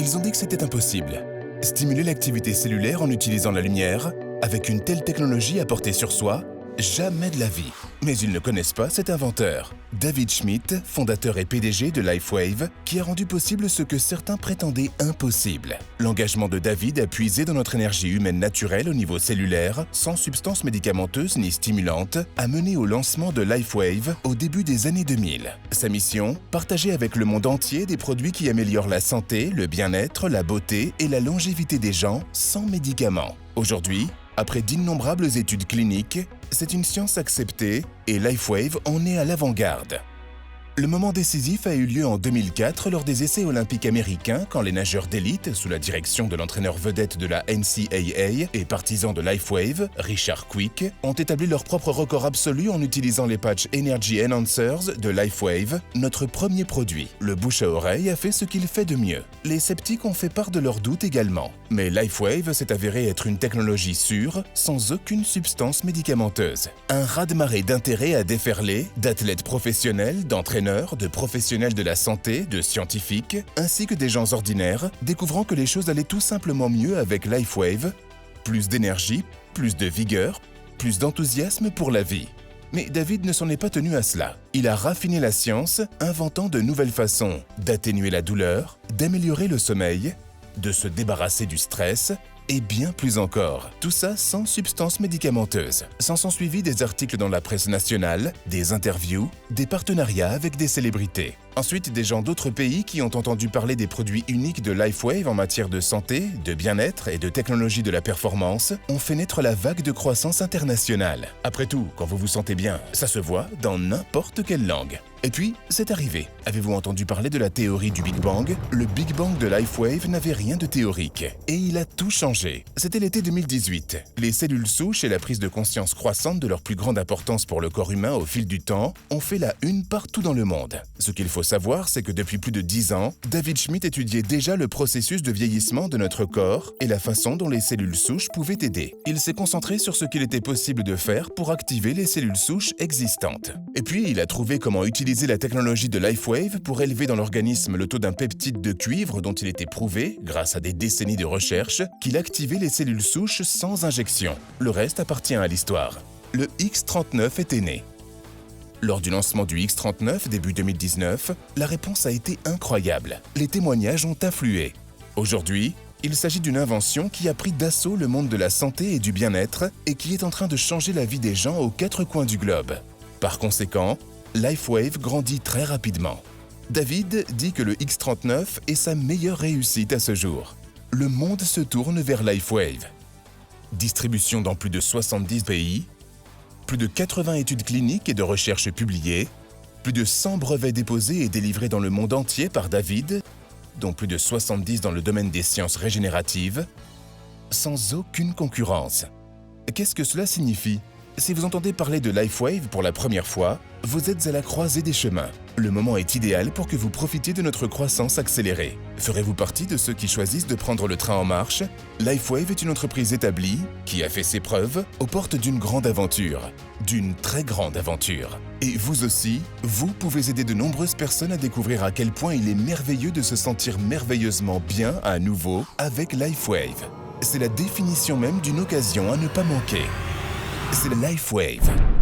Ils ont dit que c'était impossible. Stimuler l'activité cellulaire en utilisant la lumière, avec une telle technologie à portée sur soi, jamais de la vie. Mais ils ne connaissent pas cet inventeur, David Schmidt, fondateur et PDG de LifeWave, qui a rendu possible ce que certains prétendaient impossible. L'engagement de David a puisé dans notre énergie humaine naturelle au niveau cellulaire, sans substances médicamenteuses ni stimulantes, a mené au lancement de LifeWave au début des années 2000. Sa mission, partager avec le monde entier des produits qui améliorent la santé, le bien-être, la beauté et la longévité des gens sans médicaments. Aujourd'hui, après d'innombrables études cliniques, c'est une science acceptée et LifeWave en est à l'avant-garde. Le moment décisif a eu lieu en 2004 lors des essais olympiques américains quand les nageurs d'élite, sous la direction de l'entraîneur vedette de la NCAA et partisan de LifeWave, Richard Quick, ont établi leur propre record absolu en utilisant les patchs Energy Enhancers de LifeWave, notre premier produit. Le bouche à oreille a fait ce qu'il fait de mieux. Les sceptiques ont fait part de leurs doutes également. Mais LifeWave s'est avéré être une technologie sûre, sans aucune substance médicamenteuse. Un raz-de-marée d'intérêt a déferlé, d'athlètes professionnels, d'entraîneurs, de professionnels de la santé, de scientifiques, ainsi que des gens ordinaires, découvrant que les choses allaient tout simplement mieux avec LifeWave. Plus d'énergie, plus de vigueur, plus d'enthousiasme pour la vie. Mais David ne s'en est pas tenu à cela. Il a raffiné la science, inventant de nouvelles façons d'atténuer la douleur, d'améliorer le sommeil, de se débarrasser du stress, et bien plus encore. Tout ça sans substances médicamenteuses. S'en sont suivis des articles dans la presse nationale, des interviews, des partenariats avec des célébrités. Ensuite, des gens d'autres pays qui ont entendu parler des produits uniques de LifeWave en matière de santé, de bien-être et de technologie de la performance ont fait naître la vague de croissance internationale. Après tout, quand vous vous sentez bien, ça se voit dans n'importe quelle langue. Et puis, c'est arrivé. Avez-vous entendu parler de la théorie du Big Bang? Le Big Bang de LifeWave n'avait rien de théorique. Et il a tout changé. C'était l'été 2018. Les cellules souches et la prise de conscience croissante de leur plus grande importance pour le corps humain au fil du temps ont fait la une partout dans le monde. Ce qu'il faut savoir, c'est que depuis plus de 10 ans, David Schmidt étudiait déjà le processus de vieillissement de notre corps et la façon dont les cellules souches pouvaient aider. Il s'est concentré sur ce qu'il était possible de faire pour activer les cellules souches existantes. Et puis, il a trouvé comment utiliser la technologie de LifeWave pour élever dans l'organisme le taux d'un peptide de cuivre dont il était prouvé, grâce à des décennies de recherche, qu'il activait les cellules souches sans injection. Le reste appartient à l'histoire. Le X39 était né. Lors du lancement du X39 début 2019, la réponse a été incroyable. Les témoignages ont afflué. Aujourd'hui, il s'agit d'une invention qui a pris d'assaut le monde de la santé et du bien-être et qui est en train de changer la vie des gens aux quatre coins du globe. Par conséquent, LifeWave grandit très rapidement. David dit que le X39 est sa meilleure réussite à ce jour. Le monde se tourne vers LifeWave. Distribution dans plus de 70 pays, plus de 80 études cliniques et de recherches publiées, plus de 100 brevets déposés et délivrés dans le monde entier par David, dont plus de 70 dans le domaine des sciences régénératives, sans aucune concurrence. Qu'est-ce que cela signifie? Si vous entendez parler de LifeWave pour la première fois, vous êtes à la croisée des chemins. Le moment est idéal pour que vous profitiez de notre croissance accélérée. Ferez-vous partie de ceux qui choisissent de prendre le train en marche? LifeWave est une entreprise établie, qui a fait ses preuves, aux portes d'une grande aventure. D'une très grande aventure. Et vous aussi, vous pouvez aider de nombreuses personnes à découvrir à quel point il est merveilleux de se sentir merveilleusement bien à nouveau avec LifeWave. C'est la définition même d'une occasion à ne pas manquer. C'est LifeWave.